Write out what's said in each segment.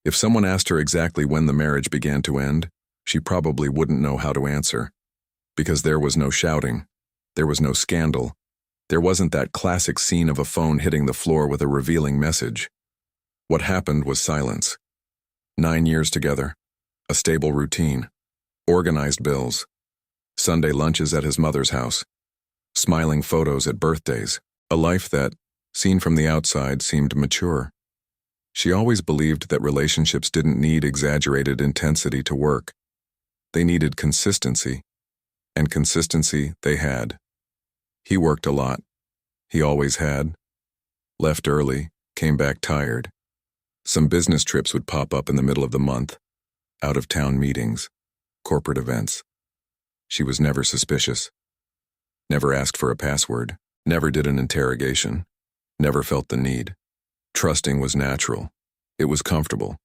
If someone asked her exactly when the marriage began to end, she probably wouldn't know how to answer. Because there was no shouting. There was no scandal. There wasn't that classic scene of a phone hitting the floor with a revealing message. What happened was silence. 9 years together. A stable routine. Organized bills. Sunday lunches at his mother's house. Smiling photos at birthdays. A life that, seen from the outside, seemed mature. She always believed that relationships didn't need exaggerated intensity to work. They needed consistency. And consistency they had. He worked a lot. He always had. Left early, came back tired. Some business trips would pop up in the middle of the month. Out-of-town meetings. Corporate events. She was never suspicious. Never asked for a password. Never did an interrogation. Never felt the need. Trusting was natural. It was comfortable.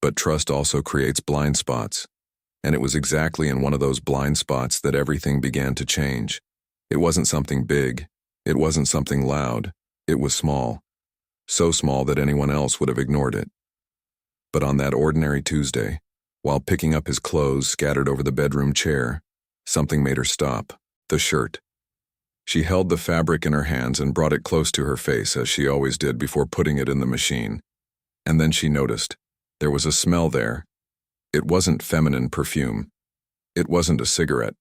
But trust also creates blind spots. And it was exactly in one of those blind spots that everything began to change. It wasn't something big. It wasn't something loud. It was small. So small that anyone else would have ignored it. But on that ordinary Tuesday, while picking up his clothes scattered over the bedroom chair, something made her stop. The shirt. She held the fabric in her hands and brought it close to her face, as she always did before putting it in the machine. And then she noticed. There was a smell there. It wasn't feminine perfume. It wasn't a cigarette.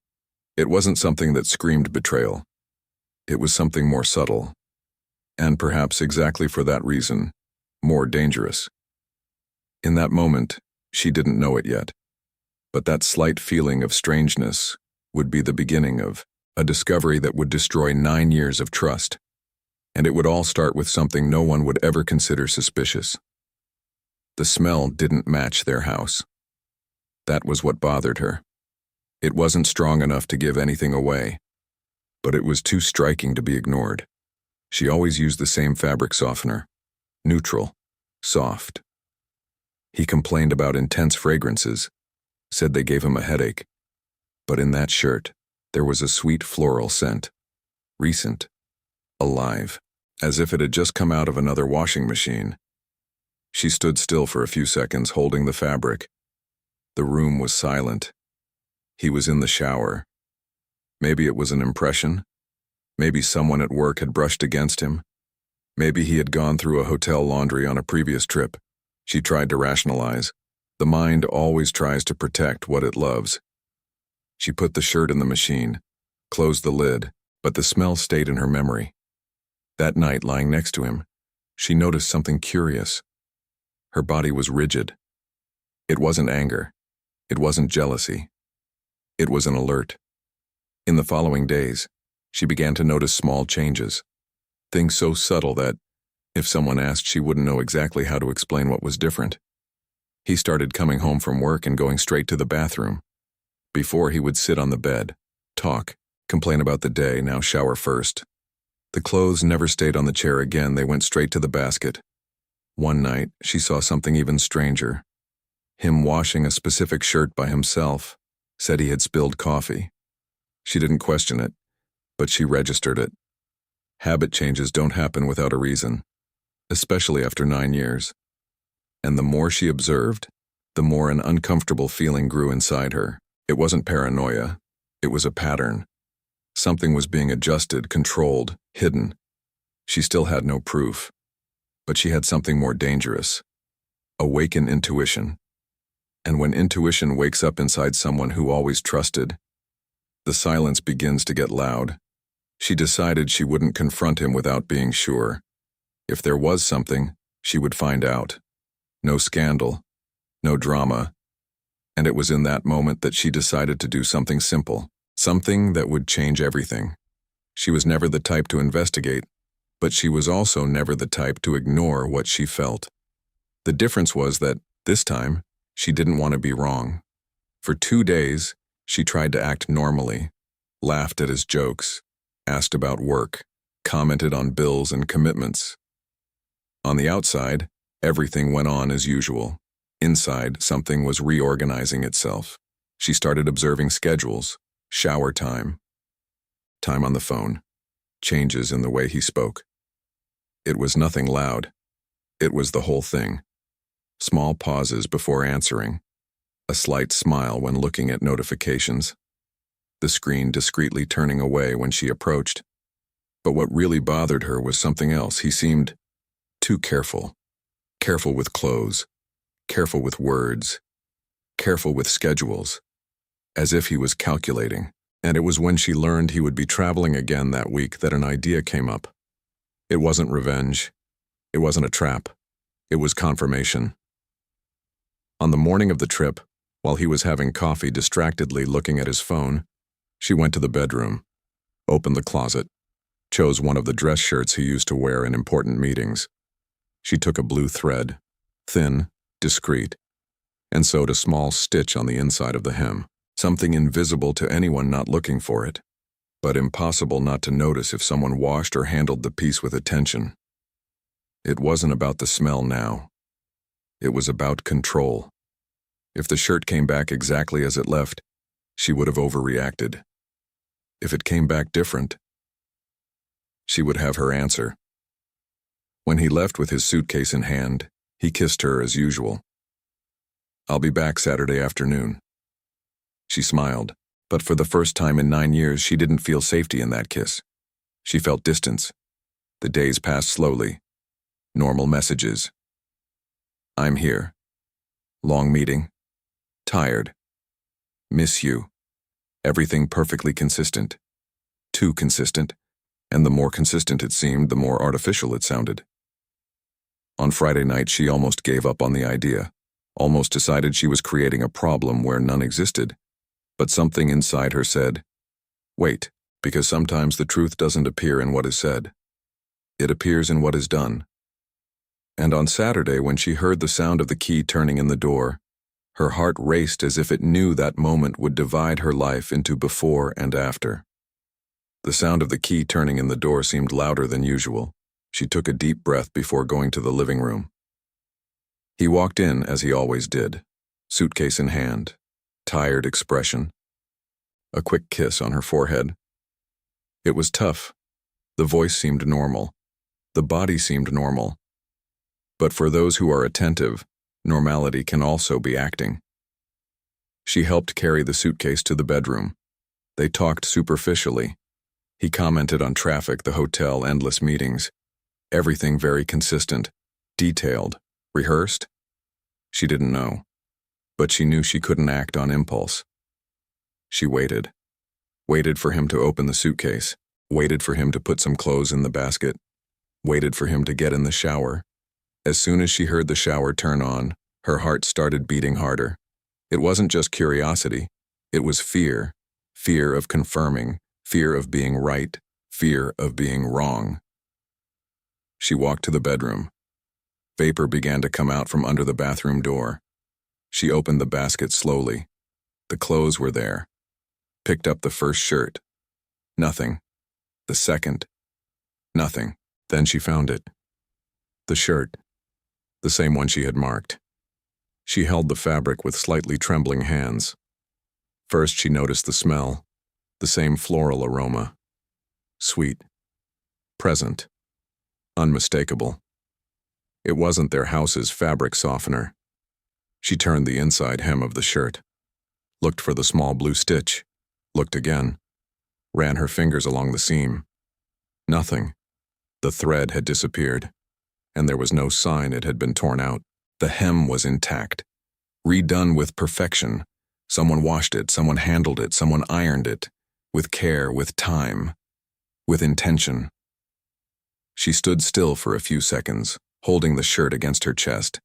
It wasn't something that screamed betrayal. It was something more subtle. And perhaps exactly for that reason, more dangerous. In that moment, she didn't know it yet. But that slight feeling of strangeness would be the beginning of a discovery that would destroy 9 years of trust. And it would all start with something no one would ever consider suspicious. The smell didn't match their house. That was what bothered her. It wasn't strong enough to give anything away, but it was too striking to be ignored. She always used the same fabric softener. Neutral. Soft. He complained about intense fragrances, said they gave him a headache. But in that shirt, there was a sweet floral scent. Recent. Alive. As if it had just come out of another washing machine. She stood still for a few seconds, holding the fabric. The room was silent. He was in the shower. Maybe it was an impression. Maybe someone at work had brushed against him. Maybe he had gone through a hotel laundry on a previous trip. She tried to rationalize. The mind always tries to protect what it loves. She put the shirt in the machine, closed the lid, but the smell stayed in her memory. That night, lying next to him, she noticed something curious. Her body was rigid. It wasn't anger. It wasn't jealousy. It was an alert. In the following days, she began to notice small changes. Things so subtle that, if someone asked, she wouldn't know exactly how to explain what was different. He started coming home from work and going straight to the bathroom. Before, he would sit on the bed, talk, complain about the day, now shower first. The clothes never stayed on the chair again, they went straight to the basket. One night, she saw something even stranger. Him washing a specific shirt by himself, said he had spilled coffee. She didn't question it, but she registered it. Habit changes don't happen without a reason, especially after 9 years. And the more she observed, the more an uncomfortable feeling grew inside her. It wasn't paranoia. It was a pattern. Something was being adjusted, controlled, hidden. She still had no proof. But she had something more dangerous. Awakened intuition. And when intuition wakes up inside someone who always trusted, the silence begins to get loud. She decided she wouldn't confront him without being sure. If there was something, she would find out. No scandal, no drama. And it was in that moment that she decided to do something simple, something that would change everything. She was never the type to investigate, but she was also never the type to ignore what she felt. The difference was that, this time, she didn't want to be wrong. For 2 days, she tried to act normally, laughed at his jokes, asked about work, commented on bills and commitments. On the outside, everything went on as usual. Inside, something was reorganizing itself. She started observing schedules, shower time on the phone, changes in the way he spoke. It was nothing loud. It was the whole thing. Small pauses before answering. A slight smile when looking at notifications. The screen discreetly turning away when she approached. But what really bothered her was something else. He seemed too careful. Careful with clothes. Careful with words. Careful with schedules. As if he was calculating. And it was when she learned he would be traveling again that week that an idea came up. It wasn't revenge. It wasn't a trap. It was confirmation. On the morning of the trip, while he was having coffee distractedly looking at his phone, she went to the bedroom, opened the closet, chose one of the dress shirts he used to wear in important meetings. She took a blue thread, thin, discreet, and sewed a small stitch on the inside of the hem, something invisible to anyone not looking for it, but impossible not to notice if someone washed or handled the piece with attention. It wasn't about the smell now. It was about control. If the shirt came back exactly as it left, she would have overreacted. If it came back different, she would have her answer. When he left with his suitcase in hand, he kissed her as usual. "I'll be back Saturday afternoon." She smiled, but for the first time in 9 years, she didn't feel safety in that kiss. She felt distance. The days passed slowly. Normal messages. "I'm here. Long meeting. Tired. Miss you." Everything perfectly consistent. Too consistent, and the more consistent it seemed, the more artificial it sounded. On Friday night, she almost gave up on the idea, almost decided she was creating a problem where none existed. But something inside her said, "Wait, because sometimes the truth doesn't appear in what is said. It appears in what is done." And on Saturday, when she heard the sound of the key turning in the door, her heart raced as if it knew that moment would divide her life into before and after. The sound of the key turning in the door seemed louder than usual. She took a deep breath before going to the living room. He walked in as he always did, suitcase in hand, tired expression. A quick kiss on her forehead. It was tough. The voice seemed normal. The body seemed normal. But for those who are attentive, normality can also be acting. She helped carry the suitcase to the bedroom. They talked superficially. He commented on traffic, the hotel, endless meetings. Everything very consistent, detailed, rehearsed. She didn't know, but she knew she couldn't act on impulse. She waited for him to open the suitcase, waited for him to put some clothes in the basket, waited for him to get in the shower. As soon as she heard the shower turn on, her heart started beating harder. It wasn't just curiosity, it was fear. Fear of confirming, fear of being right, fear of being wrong. She walked to the bedroom. Vapor began to come out from under the bathroom door. She opened the basket slowly. The clothes were there. Picked up the first shirt. Nothing. The second. Nothing. Then she found it. The shirt. The same one she had marked. She held the fabric with slightly trembling hands. First she noticed the smell. The same floral aroma. Sweet. Present. Unmistakable. It wasn't their house's fabric softener. She turned the inside hem of the shirt. Looked for the small blue stitch. Looked again. Ran her fingers along the seam. Nothing. The thread had disappeared, and there was no sign it had been torn out. The hem was intact. Redone with perfection. Someone washed it, someone handled it, someone ironed it. With care, with time. With intention. She stood still for a few seconds, holding the shirt against her chest.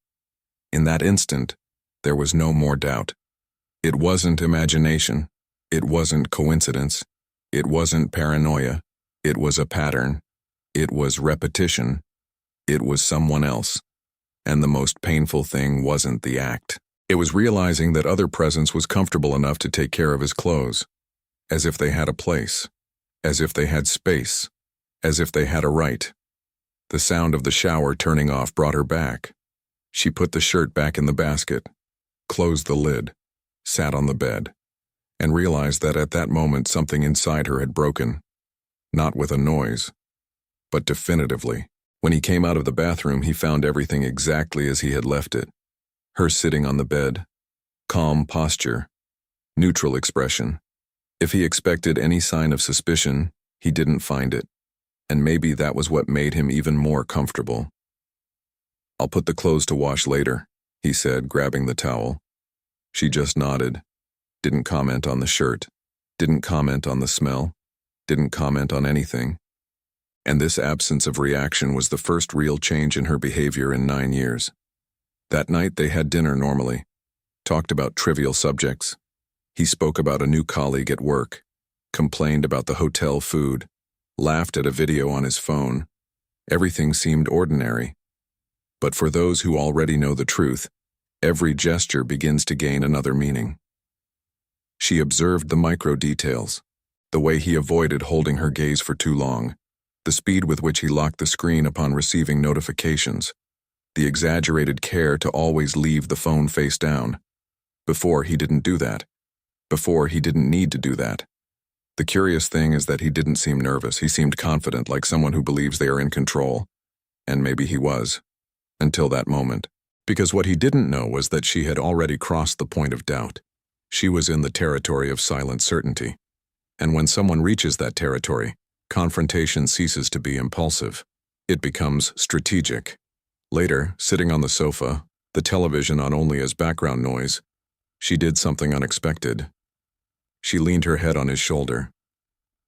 In that instant, there was no more doubt. It wasn't imagination. It wasn't coincidence. It wasn't paranoia. It was a pattern. It was repetition. It was someone else. And the most painful thing wasn't the act. It was realizing that other presence was comfortable enough to take care of his clothes. As if they had a place. As if they had space. As if they had a right. The sound of the shower turning off brought her back. She put the shirt back in the basket, closed the lid, sat on the bed, and realized that at that moment something inside her had broken. Not with a noise, but definitively. When he came out of the bathroom, he found everything exactly as he had left it. Her sitting on the bed. Calm posture. Neutral expression. If he expected any sign of suspicion, he didn't find it. And maybe that was what made him even more comfortable. "I'll put the clothes to wash later," he said, grabbing the towel. She just nodded. Didn't comment on the shirt. Didn't comment on the smell. Didn't comment on anything. And this absence of reaction was the first real change in her behavior in 9 years. That night they had dinner normally. Talked about trivial subjects. He spoke about a new colleague at work. Complained about the hotel food. Laughed at a video on his phone. Everything seemed ordinary. But for those who already know the truth, every gesture begins to gain another meaning. She observed the micro details. The way he avoided holding her gaze for too long. The speed with which he locked the screen upon receiving notifications. The exaggerated care to always leave the phone face down. Before, he didn't do that. Before, he didn't need to do that. The curious thing is that he didn't seem nervous. He seemed confident, like someone who believes they are in control. And maybe he was. Until that moment. Because what he didn't know was that she had already crossed the point of doubt. She was in the territory of silent certainty. And when someone reaches that territory, confrontation ceases to be impulsive. It becomes strategic. Later, sitting on the sofa, the television on only as background noise, she did something unexpected. She leaned her head on his shoulder.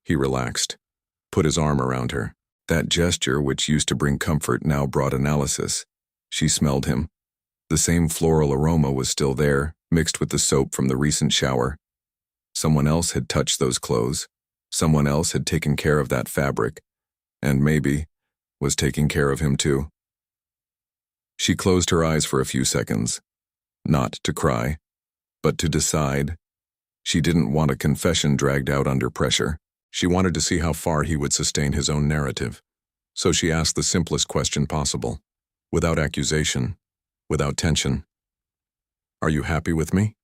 He relaxed, put his arm around her. That gesture, which used to bring comfort, now brought analysis. She smelled him. The same floral aroma was still there, mixed with the soap from the recent shower. Someone else had touched those clothes. Someone else had taken care of that fabric. And maybe was taking care of him too. She closed her eyes for a few seconds. Not to cry, but to decide. She didn't want a confession dragged out under pressure. She wanted to see how far he would sustain his own narrative. So she asked the simplest question possible, without accusation, without tension. "Are you happy with me?"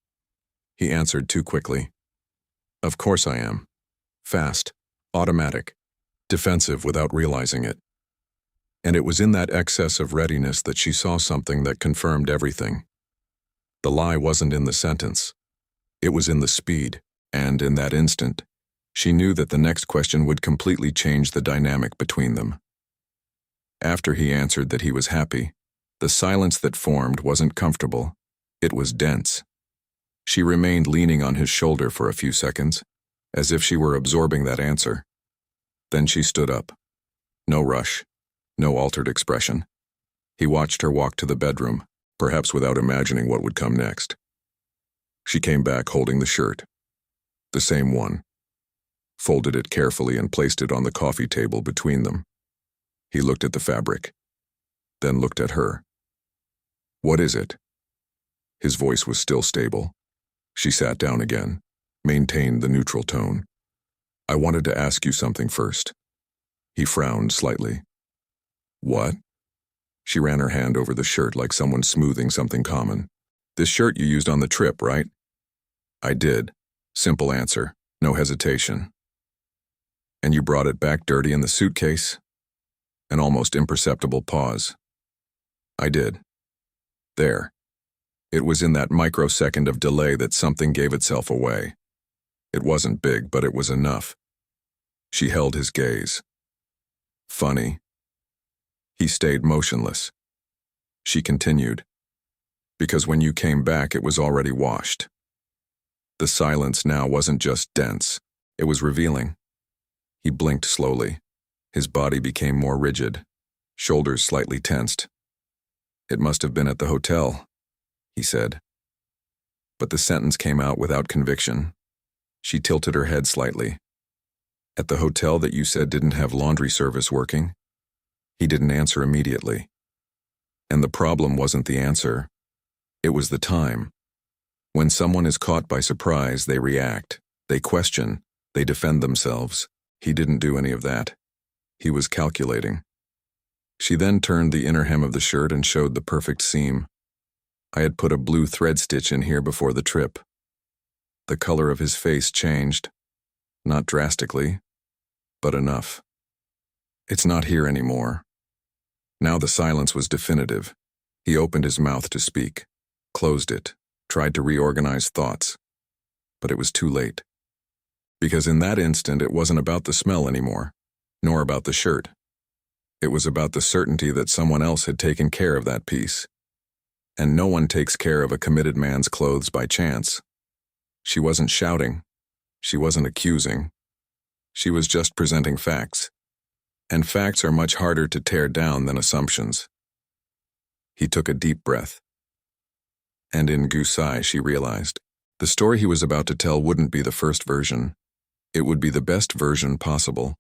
He answered too quickly. "Of course I am." Fast, automatic, defensive without realizing it. And it was in that excess of readiness that she saw something that confirmed everything. The lie wasn't in the sentence. It was in the speed, and in that instant, she knew that the next question would completely change the dynamic between them. After he answered that he was happy, the silence that formed wasn't comfortable. It was dense. She remained leaning on his shoulder for a few seconds, as if she were absorbing that answer. Then she stood up. No rush, no altered expression. He watched her walk to the bedroom, perhaps without imagining what would come next. She came back holding the shirt. The same one. Folded it carefully and placed it on the coffee table between them. He looked at the fabric, then looked at her. "What is it?" His voice was still stable. She sat down again, maintained the neutral tone. "I wanted to ask you something first." He frowned slightly. "What?" She ran her hand over the shirt like someone smoothing something common. "This shirt you used on the trip, right?" "I did." Simple answer, no hesitation. "And you brought it back dirty in the suitcase?" An almost imperceptible pause. "I did." There. It was in that microsecond of delay that something gave itself away. It wasn't big, but it was enough. She held his gaze. "Funny." He stayed motionless. She continued. "Because when you came back, it was already washed." The silence now wasn't just dense. It was revealing. He blinked slowly. His body became more rigid, shoulders slightly tensed. "It must have been at the hotel," he said. But the sentence came out without conviction. She tilted her head slightly. "At the hotel that you said didn't have laundry service working?" He didn't answer immediately. And the problem wasn't the answer. It was the time. When someone is caught by surprise, they react, they question, they defend themselves. He didn't do any of that. He was calculating. She then turned the inner hem of the shirt and showed the perfect seam. "I had put a blue thread stitch in here before the trip." The color of his face changed. Not drastically, but enough. "It's not here anymore." Now the silence was definitive. He opened his mouth to speak. closed it, tried to reorganize thoughts. But it was too late. Because in that instant it wasn't about the smell anymore, nor about the shirt. It was about the certainty that someone else had taken care of that piece. And no one takes care of a committed man's clothes by chance. She wasn't shouting. She wasn't accusing. She was just presenting facts. And facts are much harder to tear down than assumptions. He took a deep breath. And in Gusai, she realized, the story he was about to tell wouldn't be the first version. It would be the best version possible,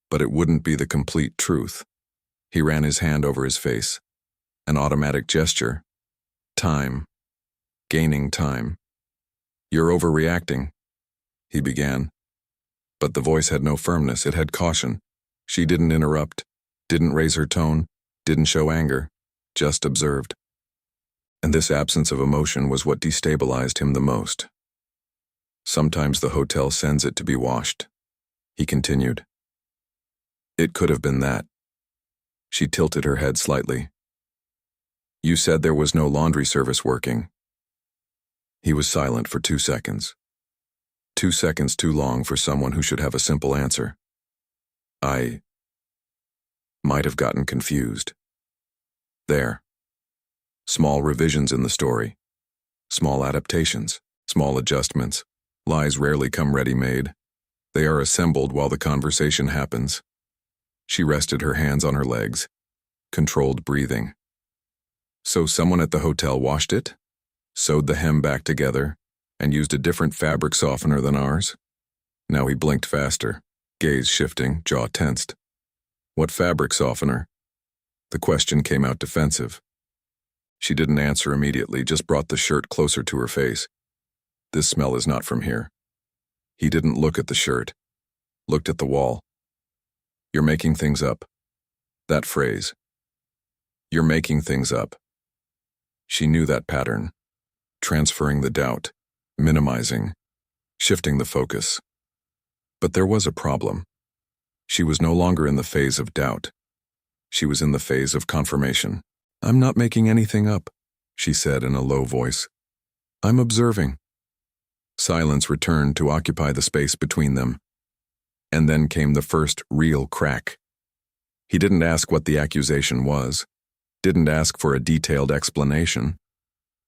but it wouldn't be the complete truth. He ran his hand over his face. An automatic gesture. Time. Gaining time. You're overreacting, he began. But the voice had no firmness, it had caution. She didn't interrupt, didn't raise her tone, didn't show anger, just observed. And this absence of emotion was what destabilized him the most. Sometimes the hotel sends it to be washed, he continued. It could have been that. She tilted her head slightly. You said there was no laundry service working. He was silent for 2 seconds. 2 seconds too long for someone who should have a simple answer. I might have gotten confused. There. Small revisions in the story. Small adaptations. Small adjustments. Lies rarely come ready-made. They are assembled while the conversation happens. She rested her hands on her legs. Controlled breathing. So someone at the hotel washed it? Sewed the hem back together? And used a different fabric softener than ours? Now he blinked faster, gaze shifting, jaw tensed. What fabric softener? The question came out defensive. She didn't answer immediately, just brought the shirt closer to her face. This smell is not from here. He didn't look at the shirt, looked at the wall. You're making things up. That phrase. You're making things up. She knew that pattern. Transferring the doubt, minimizing, shifting the focus. But there was a problem. She was no longer in the phase of doubt. She was in the phase of confirmation. I'm not making anything up, she said in a low voice. I'm observing. Silence returned to occupy the space between them. And then came the first real crack. He didn't ask what the accusation was, didn't ask for a detailed explanation,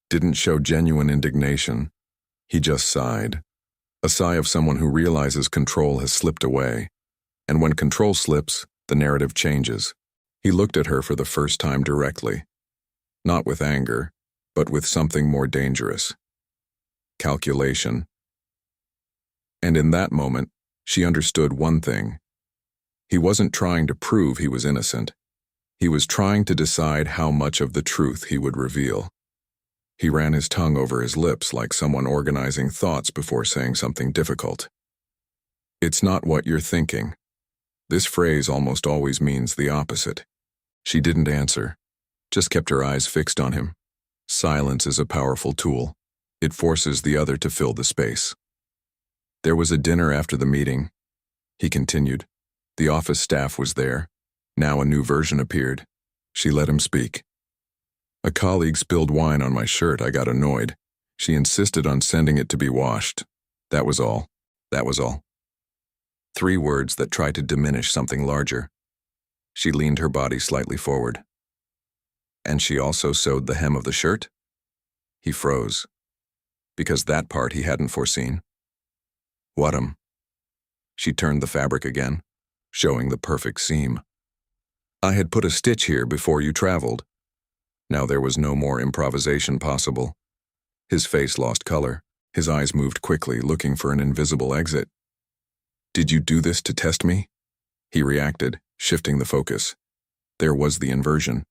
didn't show genuine indignation. He just sighed. A sigh of someone who realizes control has slipped away. And when control slips, the narrative changes. He looked at her for the first time directly. Not with anger, but with something more dangerous. Calculation. And in that moment, she understood one thing. He wasn't trying to prove he was innocent. He was trying to decide how much of the truth he would reveal. He ran his tongue over his lips like someone organizing thoughts before saying something difficult. It's not what you're thinking. This phrase almost always means the opposite. She didn't answer, just kept her eyes fixed on him. Silence is a powerful tool. It forces the other to fill the space. There was a dinner after the meeting. He continued. The office staff was there. Now a new version appeared. She let him speak. A colleague spilled wine on my shirt. I got annoyed. She insisted on sending it to be washed. That was all. That was all. 3 words that tried to diminish something larger. She leaned her body slightly forward. And she also sewed the hem of the shirt? He froze. Because that part he hadn't foreseen. Whatum. She turned the fabric again, showing the perfect seam. I had put a stitch here before you traveled. Now there was no more improvisation possible. His face lost color. His eyes moved quickly, looking for an invisible exit. Did you do this to test me? He reacted, shifting the focus. There was the inversion.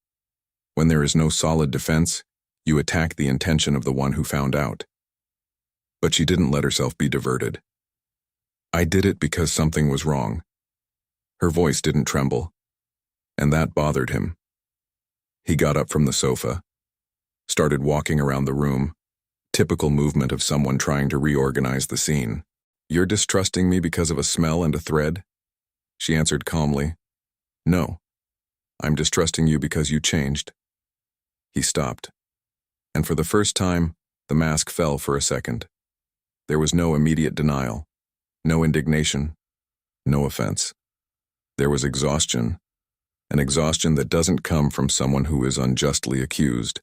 When there is no solid defense, you attack the intention of the one who found out. But she didn't let herself be diverted. I did it because something was wrong. Her voice didn't tremble, and that bothered him. He got up from the sofa, started walking around the room, typical movement of someone trying to reorganize the scene. You're distrusting me because of a smell and a thread? She answered calmly. No, I'm distrusting you because you changed. He stopped. And for the first time, the mask fell for a second. There was no immediate denial, no indignation, no offense. There was exhaustion, an exhaustion that doesn't come from someone who is unjustly accused.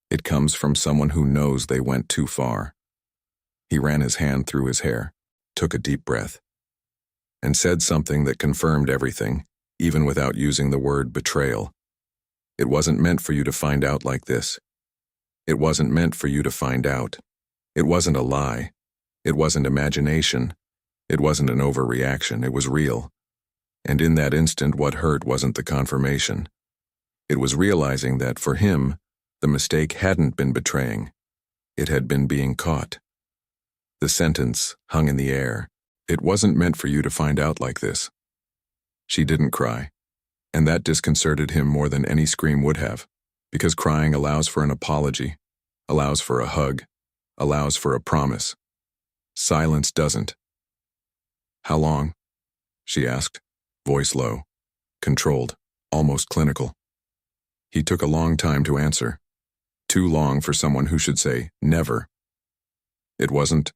It comes from someone who knows they went too far. He ran his hand through his hair, took a deep breath, and said something that confirmed everything, even without using the word betrayal. It wasn't meant for you to find out like this. It wasn't meant for you to find out. It wasn't a lie. It wasn't imagination. It wasn't an overreaction. It was real. And in that instant, what hurt wasn't the confirmation. It was realizing that, for him, the mistake hadn't been betraying. It had been being caught. The sentence hung in the air. It wasn't meant for you to find out like this. She didn't cry, and that disconcerted him more than any scream would have, because crying allows for an apology, allows for a hug, allows for a promise. Silence doesn't. "How long?" she asked, voice low, controlled, almost clinical. He took a long time to answer, too long for someone who should say never. "It wasn't,"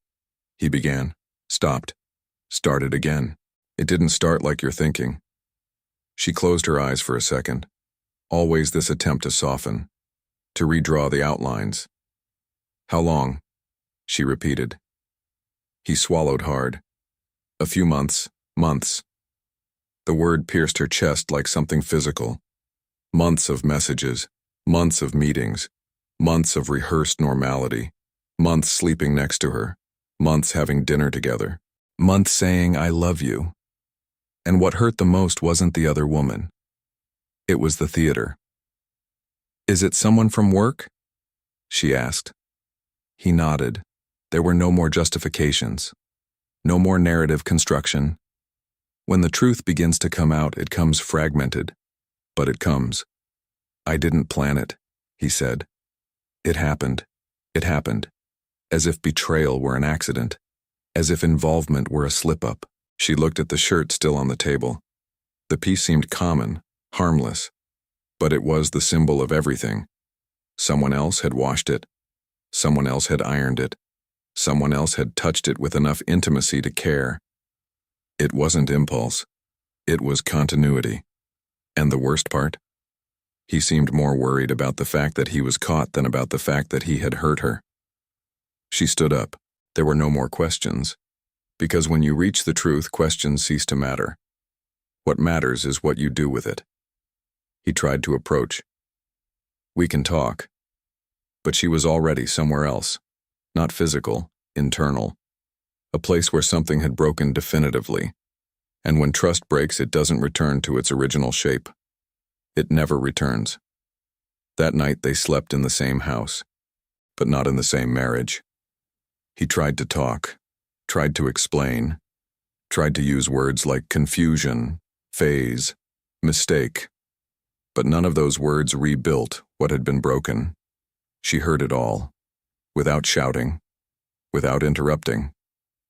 he began, stopped, started again. "It didn't start like you're thinking." She closed her eyes for a second, always this attempt to soften, to redraw the outlines. "How long?" she repeated. He swallowed hard. "A few months, months." The word pierced her chest like something physical. Months of messages, months of meetings, months of rehearsed normality, months sleeping next to her, months having dinner together, months saying, "I love you." And what hurt the most wasn't the other woman. It was the theater. "Is it someone from work?" she asked. He nodded. There were no more justifications, no more narrative construction. When the truth begins to come out, it comes fragmented, but it comes. "I didn't plan it," he said. "It happened. It happened." As if betrayal were an accident, as if involvement were a slip-up. She looked at the shirt still on the table. The piece seemed common, harmless, but it was the symbol of everything. Someone else had washed it. Someone else had ironed it. Someone else had touched it with enough intimacy to care. It wasn't impulse. It was continuity. And the worst part? He seemed more worried about the fact that he was caught than about the fact that he had hurt her. She stood up. There were no more questions. Because when you reach the truth, questions cease to matter. What matters is what you do with it. He tried to approach. "We can talk." But she was already somewhere else. Not physical, internal. A place where something had broken definitively. And when trust breaks, it doesn't return to its original shape. It never returns. That night they slept in the same house, but not in the same marriage. He tried to talk, tried to explain, tried to use words like confusion, phase, mistake. But none of those words rebuilt what had been broken. She heard it all, without shouting, without interrupting,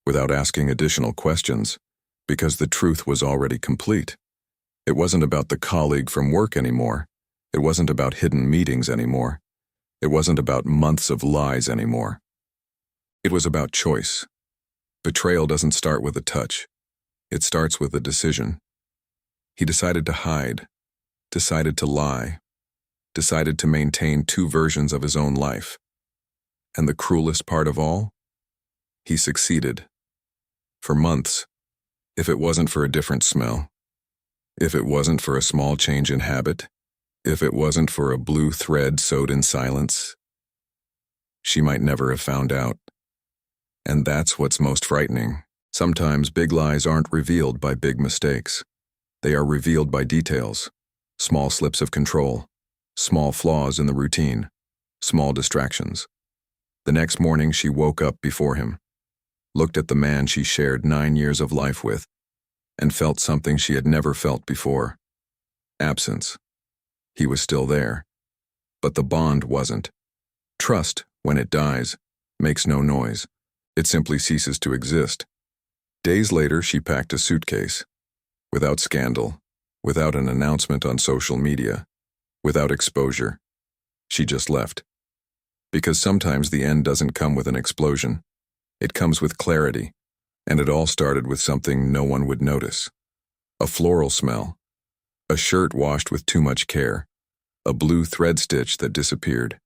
without asking additional questions, because the truth was already complete. It wasn't about the colleague from work anymore. It wasn't about hidden meetings anymore. It wasn't about months of lies anymore. It was about choice. Betrayal doesn't start with a touch. It starts with a decision. He decided to hide, decided to lie, decided to maintain two versions of his own life. And the cruelest part of all? He succeeded. For months, if it wasn't for a different smell, if it wasn't for a small change in habit, if it wasn't for a blue thread sewed in silence, she might never have found out. And that's what's most frightening. Sometimes big lies aren't revealed by big mistakes. They are revealed by details, small slips of control, small flaws in the routine, small distractions. The next morning she woke up before him, looked at the man she shared 9 years of life with, and felt something she had never felt before. Absence. He was still there, but the bond wasn't. Trust, when it dies, makes no noise. It simply ceases to exist. Days later, she packed a suitcase. Without scandal, without an announcement on social media, without exposure. She just left. Because sometimes the end doesn't come with an explosion. It comes with clarity, and it all started with something no one would notice. A floral smell, a shirt washed with too much care, a blue thread stitch that disappeared.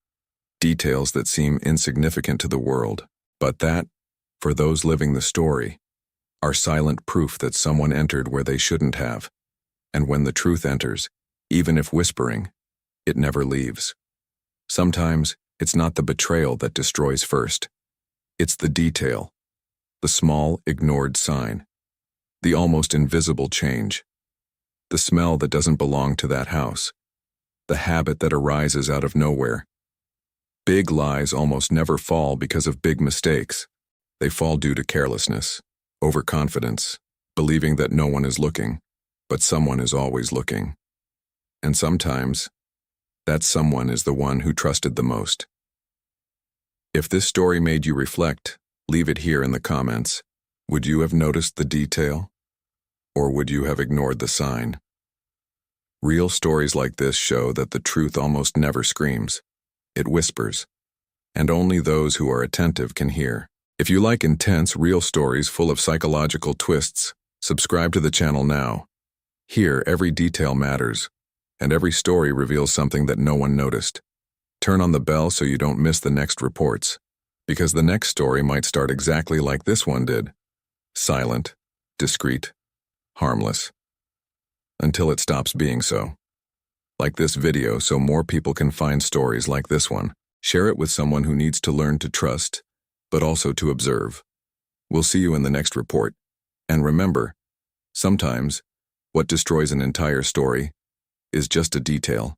Details that seem insignificant to the world, but that, for those living the story, are silent proof that someone entered where they shouldn't have. And when the truth enters, even if whispering, it never leaves. Sometimes, it's not the betrayal that destroys first. It's the detail, the small, ignored sign, the almost invisible change, the smell that doesn't belong to that house, the habit that arises out of nowhere. Big lies almost never fall because of big mistakes. They fall due to carelessness, overconfidence, believing that no one is looking, but someone is always looking. And sometimes, that someone is the one who trusted the most. If this story made you reflect, leave it here in the comments. Would you have noticed the detail? Or would you have ignored the sign? Real stories like this show that the truth almost never screams. It whispers. And only those who are attentive can hear. If you like intense, real stories full of psychological twists, subscribe to the channel now. Here, every detail matters, and every story reveals something that no one noticed. Turn on the bell so you don't miss the next reports, because the next story might start exactly like this one did. Silent, discreet, harmless. Until it stops being so. Like this video so more people can find stories like this one. Share it with someone who needs to learn to trust, but also to observe. We'll see you in the next report. And remember, sometimes, what destroys an entire story is just a detail.